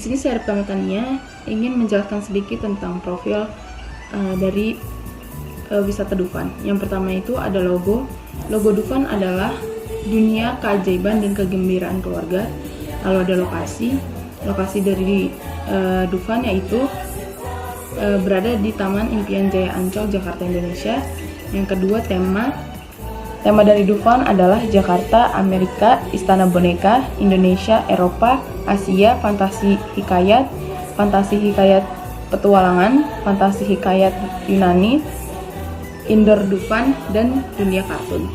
sini saya Tania ingin menjelaskan sedikit tentang profil dari wisata Dufan. Yang pertama itu ada logo. Logo Dufan adalah dunia keajaiban dan kegembiraan keluarga. Lalu ada lokasi. Lokasi dari Dufan yaitu berada di Taman Impian Jaya Ancol, Jakarta, Indonesia. Yang kedua, tema dari Dufan adalah Jakarta, Amerika, Istana Boneka, Indonesia, Eropa, Asia, fantasi hikayat petualangan, fantasi hikayat Yunani, indoor Dufan, dan dunia kartun.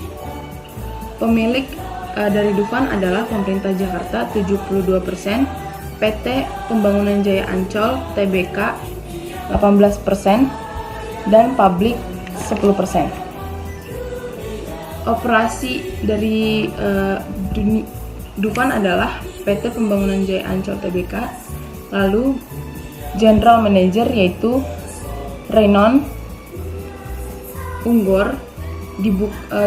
Pemilik dari Dufan adalah pemerintah Jakarta 72%, PT Pembangunan Jaya Ancol Tbk 18%, dan publik 10%. Operasi dari Dufan adalah PT Pembangunan Jaya Ancol Tbk, lalu General Manager yaitu Reynon Unggor.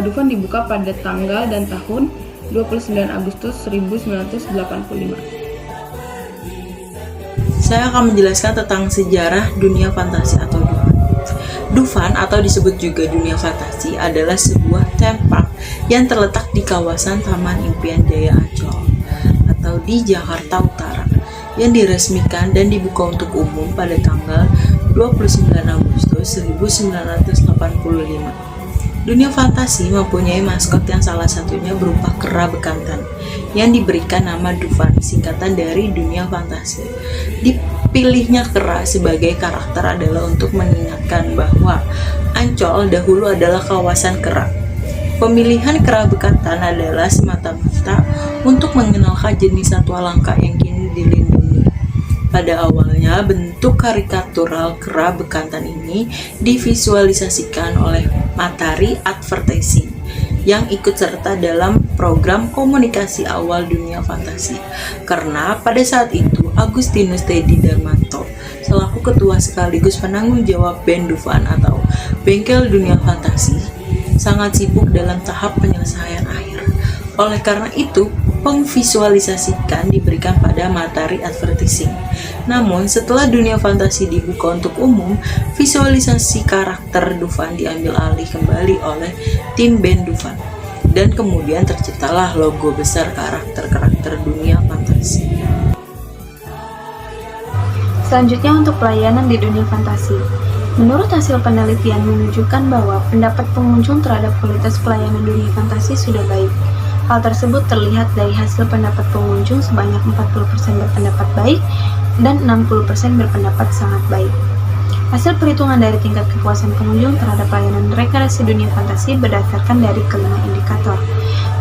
Dufan dibuka pada tanggal dan tahun 29 Agustus 1985. Saya akan menjelaskan tentang sejarah dunia fantasi atau Dufan. Dufan atau disebut juga dunia fantasi adalah sebuah theme park yang terletak di kawasan Taman Impian Jaya Ancol atau di Jakarta Utara, yang diresmikan dan dibuka untuk umum pada tanggal 29 Agustus 1985. Dunia fantasi mempunyai maskot yang salah satunya berupa kera bekantan yang diberikan nama Dufan, singkatan dari dunia fantasi. Dipilihnya kera sebagai karakter adalah untuk mengingatkan bahwa Ancol dahulu adalah kawasan kera. Pemilihan kera bekantan adalah semata-mata untuk mengenalkan jenis satwa langka yang kini dilindungi. Pada awalnya, bentuk karikatural kera bekantan ini divisualisasikan oleh Matahari Advertising yang ikut serta dalam program komunikasi awal dunia fantasi. Karena pada saat itu, Agustinus Teddy Darmanto selaku ketua sekaligus penanggung jawab band Dufan atau Bengkel Dunia Fantasi sangat sibuk dalam tahap penyelesaian akhir. Oleh karena itu, pemvisualisasikan diberikan pada Matahari Advertising. Namun, setelah dunia fantasi dibuka untuk umum, visualisasi karakter Dufan diambil alih kembali oleh tim band Dufan. Dan kemudian terciptalah logo besar karakter-karakter dunia fantasi. Selanjutnya untuk pelayanan di dunia fantasi. Menurut hasil penelitian menunjukkan bahwa pendapat pengunjung terhadap kualitas pelayanan dunia fantasi sudah baik. Hal tersebut terlihat dari hasil pendapat pengunjung sebanyak 40% berpendapat baik dan 60% berpendapat sangat baik. Hasil perhitungan dari tingkat kepuasan pengunjung terhadap pelayanan rekreasi dunia fantasi berdasarkan dari kelima indikator.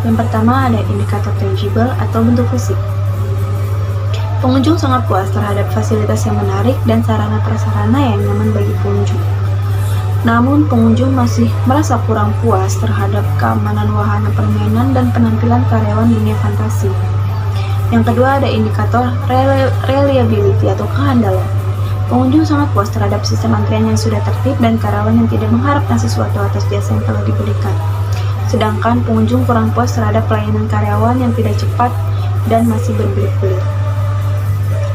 Yang pertama ada indikator tangible atau bentuk fisik. Pengunjung sangat puas terhadap fasilitas yang menarik dan sarana-prasarana yang nyaman bagi pengunjung. Namun, pengunjung masih merasa kurang puas terhadap keamanan wahana permainan dan penampilan karyawan dunia fantasi. Yang kedua ada indikator reliability atau kehandalan. Pengunjung sangat puas terhadap sistem antrian yang sudah tertib dan karyawan yang tidak mengharapkan sesuatu atas jasa yang telah diberikan. Sedangkan pengunjung kurang puas terhadap pelayanan karyawan yang tidak cepat dan masih berbelit-belit.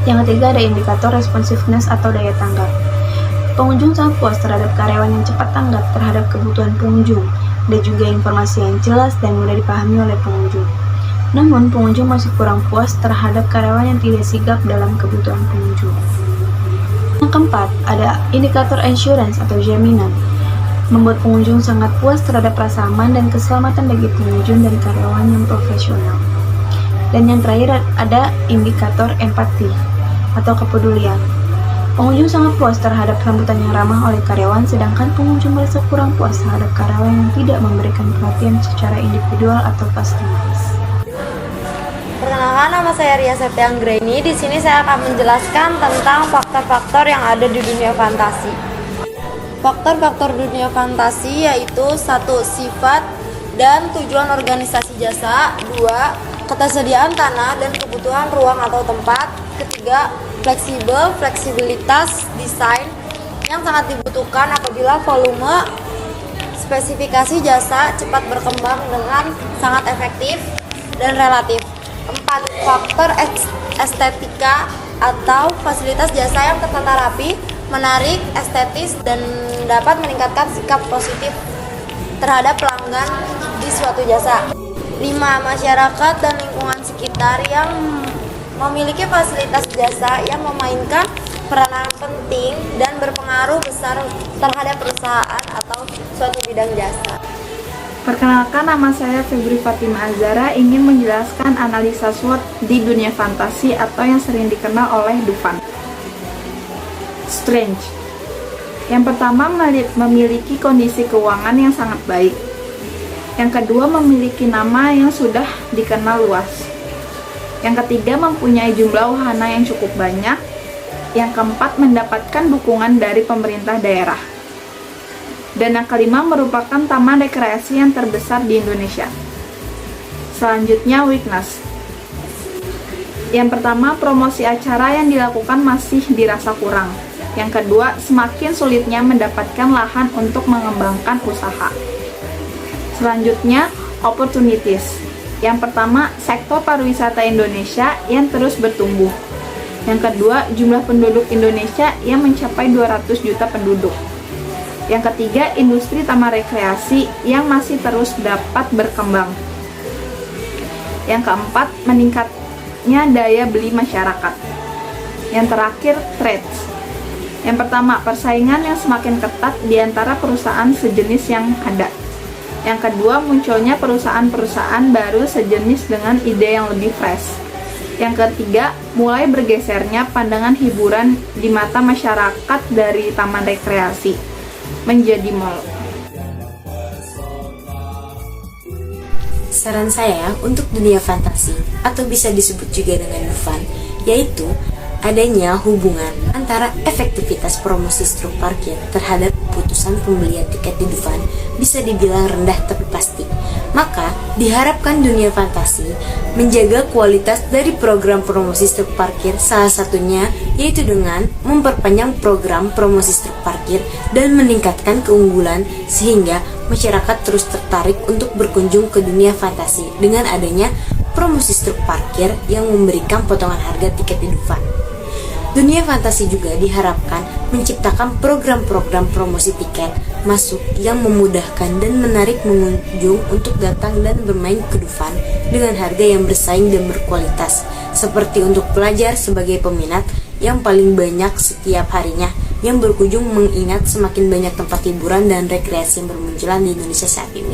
Yang ketiga ada indikator responsiveness atau daya tanggap. Pengunjung sangat puas terhadap karyawan yang cepat tanggap terhadap kebutuhan pengunjung, dan juga informasi yang jelas dan mudah dipahami oleh pengunjung. Namun, pengunjung masih kurang puas terhadap karyawan yang tidak sigap dalam kebutuhan pengunjung. Yang keempat, ada indikator assurance atau jaminan. Membuat pengunjung sangat puas terhadap rasa aman dan keselamatan bagi pengunjung dan karyawan yang profesional. Dan yang terakhir ada indikator empati atau kepedulian. Pengunjung sangat puas terhadap sambutan yang ramah oleh karyawan, sedangkan pengunjung merasa kurang puas terhadap karyawan yang tidak memberikan perhatian secara individual atau customize. Perkenalkan, nama saya Ria Septia Anggreni. Di sini saya akan menjelaskan tentang faktor-faktor yang ada di dunia fantasi. Faktor-faktor dunia fantasi yaitu 1. Sifat dan tujuan organisasi jasa. 2. Ketersediaan tanah dan kebutuhan ruang atau tempat. 3. Fleksibilitas desain yang sangat dibutuhkan apabila volume spesifikasi jasa cepat berkembang dengan sangat efektif dan relatif. 4. Faktor estetika atau fasilitas jasa yang tertata rapi, menarik, estetis, dan dapat meningkatkan sikap positif terhadap pelanggan di suatu jasa. 5. Masyarakat dan lingkungan sekitar yang memiliki fasilitas jasa yang memainkan peranan penting dan berpengaruh besar terhadap perusahaan atau suatu bidang jasa. Perkenalkan, nama saya Febri Fatima Azara, ingin menjelaskan analisa SWOT di dunia fantasi atau yang sering dikenal oleh Dufan. Strength. Yang pertama, memiliki kondisi keuangan yang sangat baik. Yang kedua, memiliki nama yang sudah dikenal luas. Yang ketiga, mempunyai jumlah wahana yang cukup banyak. Yang keempat, mendapatkan dukungan dari pemerintah daerah. Dan yang kelima, merupakan taman rekreasi yang terbesar di Indonesia. Selanjutnya, weakness. Yang pertama, promosi acara yang dilakukan masih dirasa kurang. Yang kedua, semakin sulitnya mendapatkan lahan untuk mengembangkan usaha. Selanjutnya, opportunities. Yang pertama, sektor pariwisata Indonesia yang terus bertumbuh. Yang kedua, jumlah penduduk Indonesia yang mencapai 200 juta penduduk. Yang ketiga, industri taman rekreasi yang masih terus dapat berkembang. Yang keempat, meningkatnya daya beli masyarakat. Yang terakhir, threats. Yang pertama, persaingan yang semakin ketat di antara perusahaan sejenis yang ada. Yang kedua, munculnya perusahaan-perusahaan baru sejenis dengan ide yang lebih fresh. Yang ketiga, mulai bergesernya pandangan hiburan di mata masyarakat dari taman rekreasi menjadi mall. Saran saya untuk dunia fantasi, atau bisa disebut juga dengan Dufan, yaitu adanya hubungan antara efektivitas promosi struk parkir terhadap keputusan pembelian tiket di Dufan bisa dibilang rendah tapi pasti. Maka diharapkan dunia fantasi menjaga kualitas dari program promosi struk parkir, salah satunya yaitu dengan memperpanjang program promosi struk parkir dan meningkatkan keunggulan sehingga masyarakat terus tertarik untuk berkunjung ke dunia fantasi dengan adanya promosi struk parkir yang memberikan potongan harga tiket di Dufan. Dunia fantasi juga diharapkan menciptakan program-program promosi tiket masuk yang memudahkan dan menarik pengunjung untuk datang dan bermain ke Dufan dengan harga yang bersaing dan berkualitas, seperti untuk pelajar sebagai peminat yang paling banyak setiap harinya yang berkunjung, mengingat semakin banyak tempat hiburan dan rekreasi yang bermunculan di Indonesia saat ini.